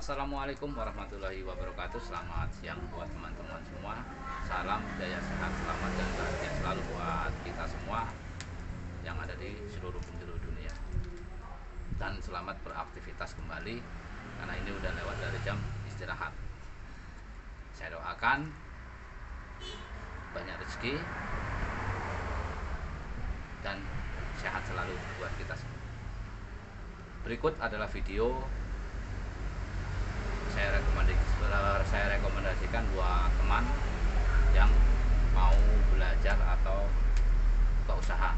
Assalamualaikum warahmatullahi wabarakatuh. Selamat siang buat teman-teman semua. Salam jaya sehat, selamat dan bahagia selalu buat kita semua yang ada di seluruh penjuru dunia. Dan selamat beraktivitas kembali karena ini udah lewat dari jam istirahat. Saya doakan banyak rezeki dan sehat selalu buat kita semua. Berikut adalah video saya rekomendasikan buat teman yang mau belajar atau buka usaha.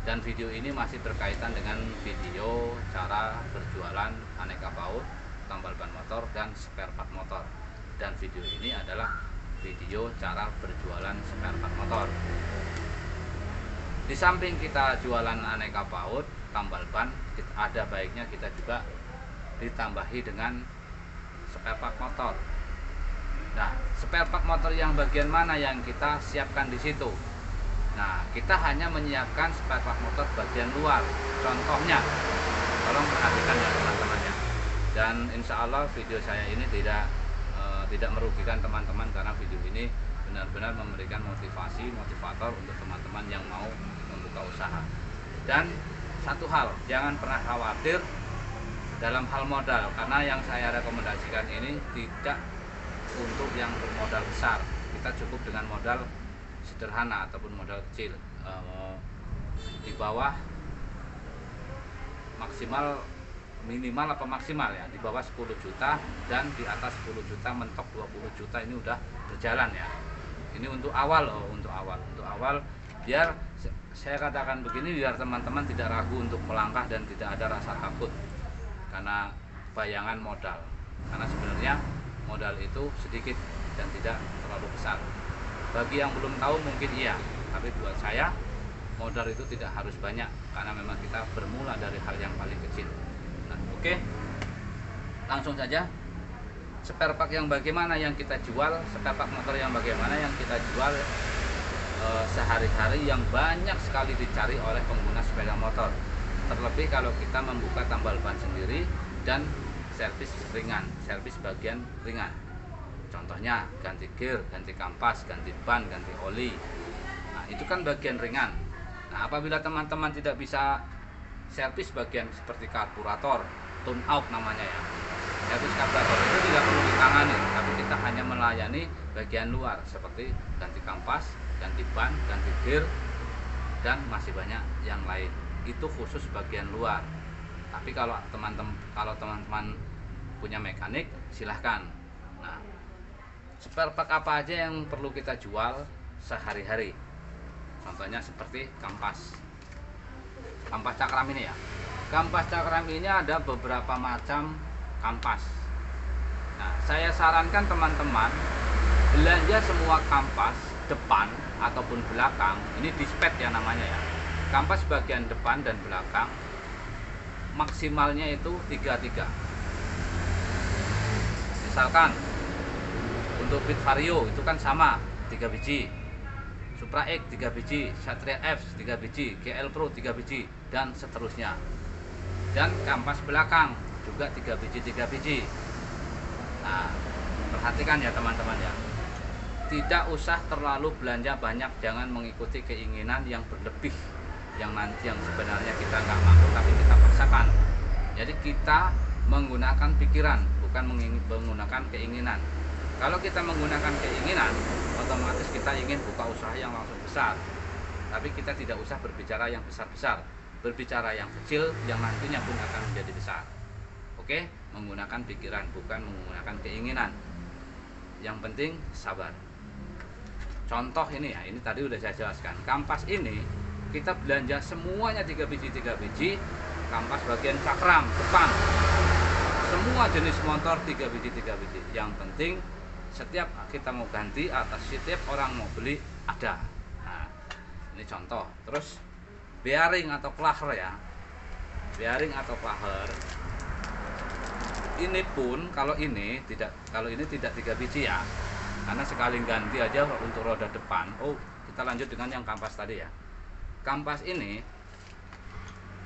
Dan video ini masih berkaitan dengan video cara berjualan aneka baut, tambal ban motor, dan spare part motor. Dan video ini adalah video cara berjualan spare part motor. Di samping kita jualan aneka baut, tambal ban, ada baiknya kita juga ditambahi dengan spare part motor. Nah, spare part motor yang bagian mana yang kita siapkan di situ? Nah, kita hanya menyiapkan spare part motor bagian luar. Contohnya, tolong perhatikan ya teman-teman ya. Dan insya Allah video saya ini tidak merugikan teman-teman karena video ini benar-benar memberikan motivator untuk teman-teman yang mau membuka usaha. Dan satu hal, jangan pernah khawatir dalam hal modal, karena yang saya rekomendasikan ini tidak untuk yang bermodal besar. Kita cukup dengan modal sederhana ataupun modal kecil, di bawah minimal apa maksimal ya, di bawah 10 juta dan di atas 10 juta mentok 20 juta ini udah berjalan ya. Ini untuk awal loh, untuk awal biar saya katakan begini, biar teman-teman tidak ragu untuk melangkah dan tidak ada rasa takut karena bayangan modal, karena sebenarnya modal itu sedikit dan tidak terlalu besar. Bagi yang belum tahu mungkin iya, tapi buat saya modal itu tidak harus banyak karena memang kita bermula dari hal yang paling kecil. Nah, oke. Langsung saja, spare part yang bagaimana yang kita jual, spare part motor yang bagaimana yang kita jual sehari-hari yang banyak sekali dicari oleh pengguna sepeda motor. Terlebih kalau kita membuka tambal ban sendiri dan servis ringan, servis bagian ringan. Contohnya ganti gear, ganti kampas, ganti ban, ganti oli. Nah, itu kan bagian ringan. Nah, apabila teman-teman tidak bisa servis bagian seperti karburator, tune out namanya ya. Servis karburator itu tidak perlu ditangani, tapi kita hanya melayani bagian luar seperti ganti kampas, ganti ban, ganti gear, dan masih banyak yang lain. Itu khusus bagian luar. Tapi kalau teman-teman punya mekanik, silahkan. Nah, spare part apa aja yang perlu kita jual sehari-hari? Contohnya seperti kampas cakram ini ya. Kampas cakram ini ada beberapa macam kampas. Nah, saya sarankan teman-teman belanja semua kampas depan ataupun belakang. Ini dispet ya namanya ya. Kampas bagian depan dan belakang maksimalnya itu 33. Misalkan untuk Beat Vario itu kan sama 3 biji, Supra X 3 biji, Satria F 3 biji, GL Pro 3 biji, dan seterusnya. Dan kampas belakang juga 3 biji. Nah, perhatikan ya teman-teman ya. Tidak usah terlalu belanja banyak, jangan mengikuti keinginan yang berlebih, yang sebenarnya kita nggak mampu tapi kita paksakan. Jadi kita menggunakan pikiran, bukan menggunakan keinginan. Kalau kita menggunakan keinginan, otomatis kita ingin buka usaha yang langsung besar. Tapi kita tidak usah berbicara yang besar-besar, berbicara yang kecil yang nantinya pun akan menjadi besar. Oke, menggunakan pikiran bukan menggunakan keinginan. Yang penting sabar. Contoh ini ya, ini tadi udah saya jelaskan. Kampas ini kita belanja semuanya 3 biji, kampas bagian cakram depan, semua jenis motor 3 biji. Yang penting setiap kita mau ganti atau setiap orang mau beli ada. Nah, ini contoh. Terus bearing atau klaher ya, bearing atau klaher ini pun kalau ini tidak 3 biji ya, karena sekali ganti aja untuk roda depan. Oh, kita lanjut dengan yang kampas tadi ya. Kampas ini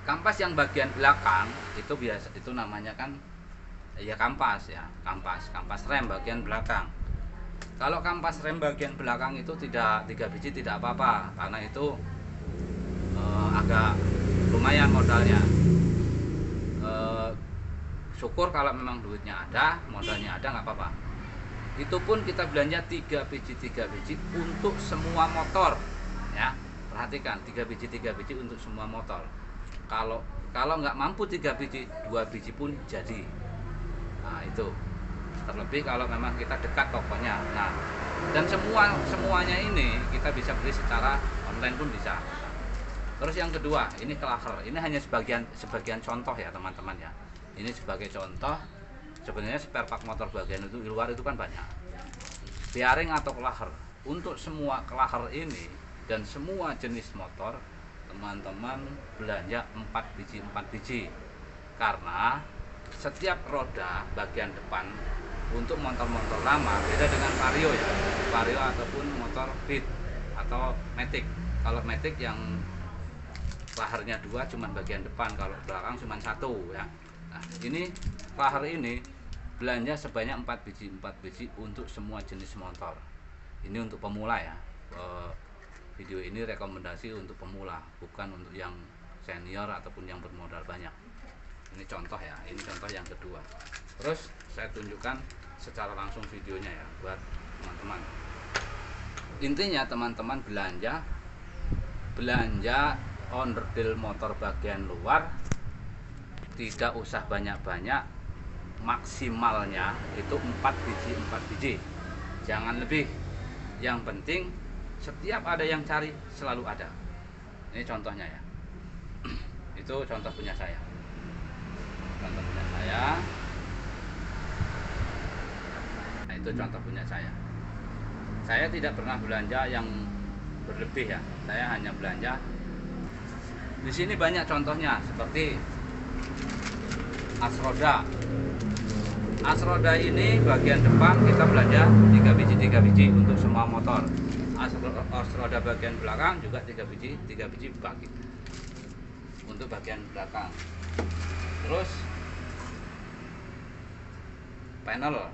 Kampas yang bagian belakang itu biasa, itu namanya kan ya kampas ya, kampas rem bagian belakang. Kalau kampas rem bagian belakang itu tidak 3 biji tidak apa-apa, karena itu agak lumayan modalnya. Syukur kalau memang duitnya ada, modalnya ada, nggak apa-apa. Itu pun kita belanja 3 biji untuk semua motor ya. Perhatikan, 3 biji untuk semua motor. Kalau nggak mampu 3 biji, 2 biji pun jadi. Nah itu, terlebih kalau memang kita dekat tokonya. Nah, dan semuanya ini kita bisa beli secara online pun bisa. Terus yang kedua, ini clutcher. Ini hanya sebagian contoh ya teman-teman ya. Ini sebagai contoh. Sebenarnya spare part motor bagian itu di luar itu kan banyak. Bearing atau clutcher. Untuk semua clutcher ini dan semua jenis motor, teman-teman belanja 4 biji. Karena setiap roda bagian depan untuk motor-motor lama beda dengan Vario ya. Vario ataupun motor Beat atau Matic. Kalau Matic yang klahernya 2 cuman bagian depan, kalau belakang cuman 1 ya. Nah, ini klaher ini belanja sebanyak 4 biji untuk semua jenis motor. Ini untuk pemula ya. Video ini rekomendasi untuk pemula, bukan untuk yang senior ataupun yang bermodal banyak. Ini contoh ya, ini contoh yang kedua. Terus saya tunjukkan secara langsung videonya ya buat teman-teman. Intinya teman-teman belanja onderdil motor bagian luar tidak usah banyak-banyak, maksimalnya itu 4 biji, jangan lebih. Yang penting setiap ada yang cari selalu ada. Ini contohnya ya. Itu contoh punya saya. Nah, itu contoh punya saya. Saya tidak pernah belanja yang berlebih ya. Saya hanya belanja. Di sini banyak contohnya seperti as roda. As roda ini bagian depan kita belanja 3 biji untuk semua motor. As roda bagian belakang juga 3 biji bagi untuk bagian belakang. Terus panel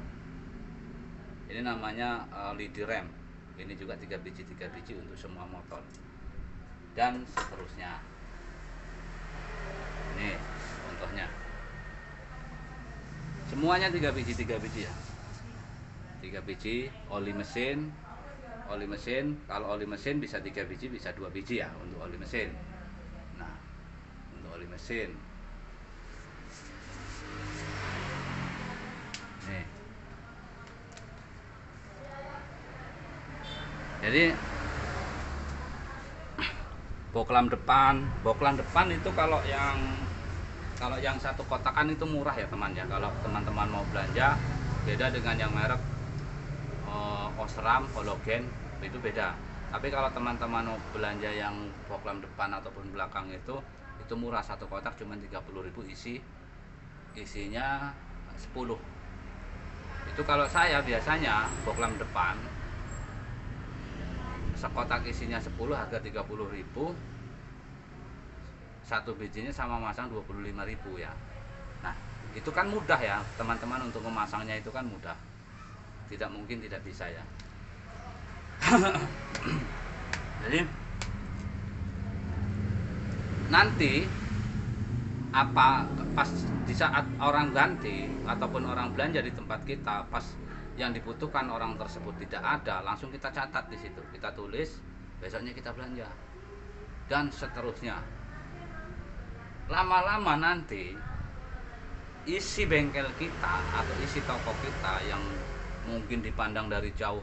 ini namanya lidi rem, ini juga 3 biji untuk semua motor dan seterusnya. Ini contohnya, semuanya 3 biji ya. 3 biji oli mesin. Kalau oli mesin bisa 3 biji, bisa 2 biji ya untuk oli mesin. Nah, untuk oli mesin nih. Jadi boklam depan itu kalau yang satu kotakan itu murah ya teman ya. Kalau teman-teman mau belanja, beda dengan yang merek Osram, Hologen, itu beda. Tapi kalau teman-teman mau belanja yang boklam depan ataupun belakang itu murah, satu kotak cuma 30.000, isinya 10. Itu kalau saya biasanya boklam depan sekotak isinya 10, harga 30.000. Satu bijinya sama masang 25.000 ya. Nah, itu kan mudah ya teman-teman, untuk memasangnya itu kan mudah. Tidak mungkin tidak bisa ya. Jadi nanti pas di saat orang ganti ataupun orang belanja di tempat kita, pas yang dibutuhkan orang tersebut tidak ada, langsung kita catat di situ, kita tulis, besoknya kita belanja dan seterusnya. Lama-lama nanti isi bengkel kita atau isi toko kita yang mungkin dipandang dari jauh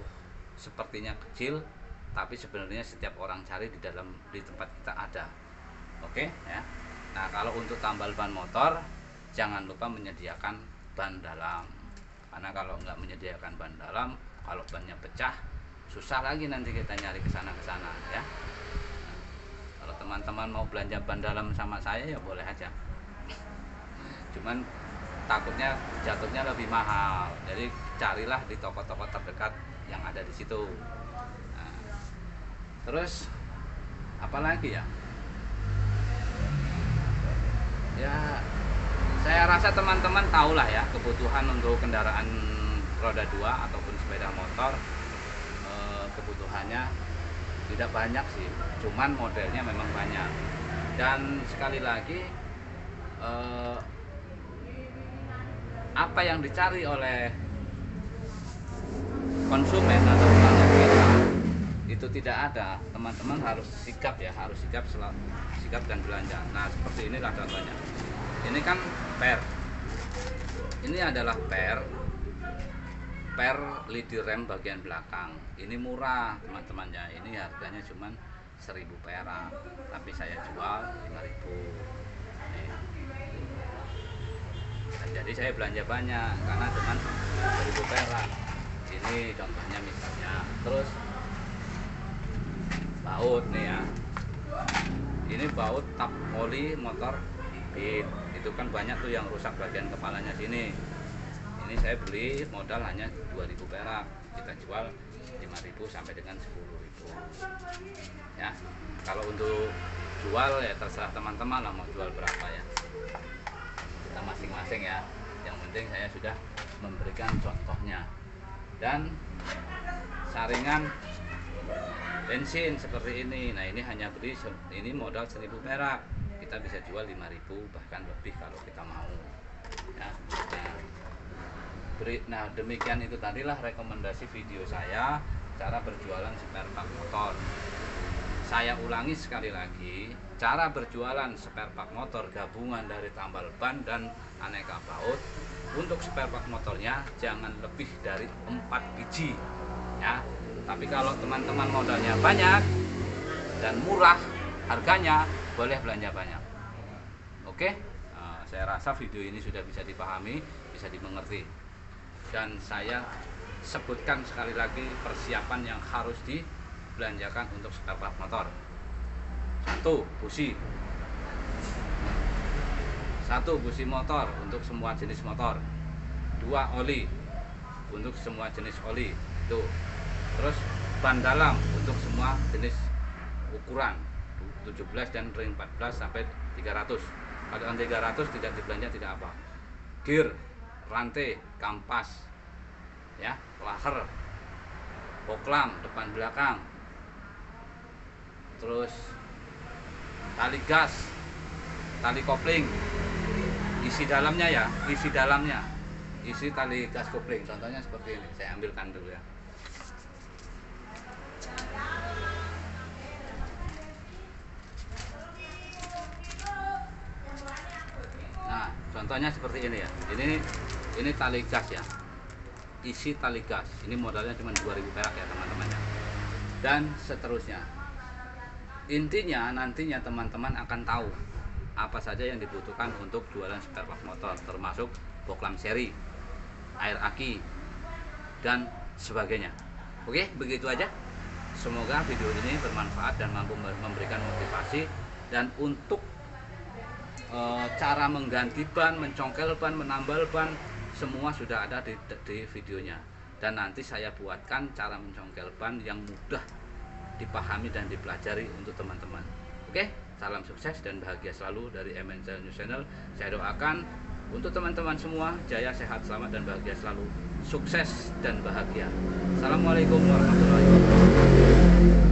sepertinya kecil, tapi sebenarnya setiap orang cari di tempat kita ada. Oke ya. Nah, kalau untuk tambal ban motor, jangan lupa menyediakan ban dalam. Karena kalau nggak menyediakan ban dalam, kalau bannya pecah, susah lagi nanti kita nyari kesana ya. Nah, kalau teman-teman mau belanja ban dalam sama saya ya boleh aja. Cuman takutnya jatuhnya lebih mahal. Jadi carilah di toko-toko terdekat yang ada di situ. Nah, terus apalagi ya? Ya Saya rasa teman-teman tahu lah ya kebutuhan untuk kendaraan roda 2 ataupun sepeda motor, kebutuhannya tidak banyak sih, cuman modelnya memang banyak. Dan sekali lagi, apa yang dicari oleh konsumen atau pelanggan kita itu tidak ada. Teman-teman harus sikap ya, harus sikap dan belanja. Nah, seperti inilah contohnya. Ini kan per, ini adalah per lidi rem bagian belakang. Ini murah teman-teman ya, ini harganya cuman 1000 perak, tapi saya jual 5000. Dan jadi saya belanja banyak karena cuman 1000 perak. Ini contohnya misalnya. Terus baut nih ya, ini baut tap oli motor Beat. Itu kan banyak tuh yang rusak bagian kepalanya sini. Ini saya beli modal hanya 2000 perak, kita jual 5000 sampai dengan 10000 ya. Kalau untuk jual ya terserah teman-teman lah mau jual berapa ya, kita masing-masing ya. Yang penting saya sudah memberikan contohnya. Dan saringan bensin seperti ini, nah ini hanya beli, ini modal 1000 perak, kita bisa jual 5000 bahkan lebih kalau kita mau ya. Nah demikian itu tadilah rekomendasi video saya cara berjualan spare part motor. Saya ulangi sekali lagi, cara berjualan spare part motor gabungan dari tambal ban dan aneka baut. Untuk spare part motornya jangan lebih dari 4 biji ya. Tapi kalau teman-teman modalnya banyak dan murah harganya, boleh belanja banyak. Oke, nah, saya rasa video ini sudah bisa dipahami, bisa dimengerti. Dan saya sebutkan sekali lagi persiapan yang harus dibelanjakan untuk spare part motor. 1. Busi. 1 busi motor untuk semua jenis motor. 2 oli untuk semua jenis oli. Tuh. Terus ban dalam untuk semua jenis ukuran 17 dan ring 14 sampai 300. Kalau yang 300 tidak dibelanja tidak apa. Gear, rantai, kampas ya, laher, poklam depan belakang, terus tali gas, tali kopling, isi dalamnya ya, isi tali gas kopling. Contohnya seperti ini, saya ambilkan dulu ya. Nah, contohnya seperti ini ya. Ini tali gas ya. Isi tali gas. Ini modalnya cuma 2000 perak ya, teman-teman ya. Dan seterusnya. Intinya nantinya teman-teman akan tahu apa saja yang dibutuhkan untuk jualan spare part motor, termasuk poklam seri, air aki dan sebagainya. Oke, begitu aja. Semoga video ini bermanfaat dan mampu memberikan motivasi. Dan untuk cara mengganti ban, mencongkel ban, menambal ban, semua sudah ada di videonya. Dan nanti saya buatkan cara mencongkel ban yang mudah dipahami dan dipelajari untuk teman-teman. Oke, salam sukses dan bahagia selalu dari MNC News Channel. Saya doakan untuk teman-teman semua jaya, sehat, selamat dan bahagia selalu. Sukses dan bahagia. Assalamualaikum warahmatullahi wabarakatuh.